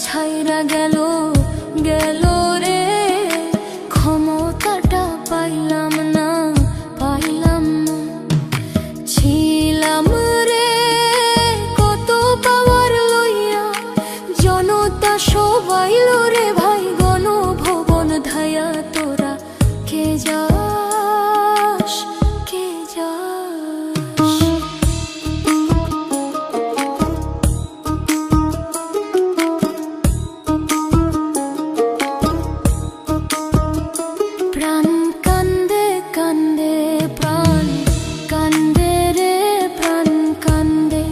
ছাইরা গেল গেল রে, ক্ষমতাটা পাইলাম না পাইলাম না। ছিলাম রে কত পাওয়ার লইয়া, জনতা সবাই রে ভাই গণভবন ধায়া। তোরা কে যাস কে যাস, প্রাণ কান্দে কান্দে প্রাণ কান্দে রে প্রাণ কান্দে।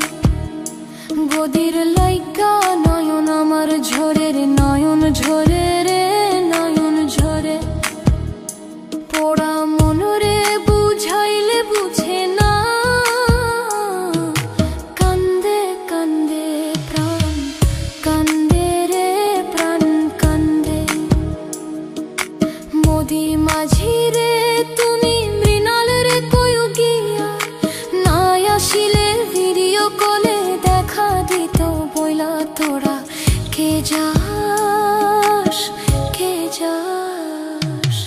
গদির লাইগা নয়ন আমার ঝরে রে, নয়ন ঝরে রে নয়ন ঝরে। পোড়া মন রে বুঝাইলে বুঝে না, কান্দে কান্দে প্রাণ কান্দে রে প্রাণ কান্দে। মোদি মাঝি রে তুমি মৃণাল রে কয়ু গিয়া, না আসিলে ভিডিও কলে দেখা দিত বইলা। তোরা কে যাস কে যাস,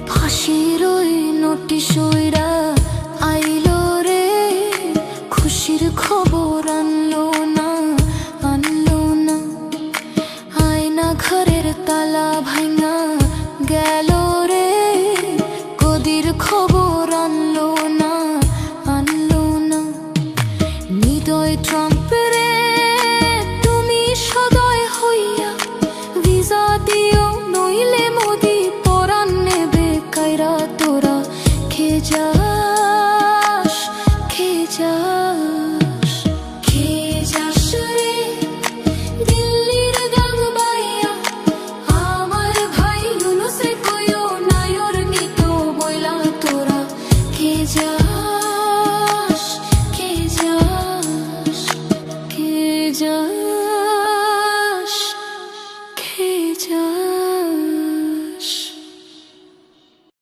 ফাঁসির ওই নোটিশ ওইরা আইলো রে, খুশির খবর আনলো না আনলো না। আয়না ঘরের তালা ভাঙা গেল রে, গদির খবর আনলো না আনলো না। হৃদয় ট্রাম্প রে তুমি সদয় হইয়া, ভিসা দিও নইলে মোদি পরাণ নেবে কাইরা। তোরা কে যাস কে যাস, কে যাস রে দিল্লির গান বাইয়া। আমার ভাই ইউনূসে কইও নায়র নিত বইলা। তোরা কে যাস কে যাস কে যাস কে যাস।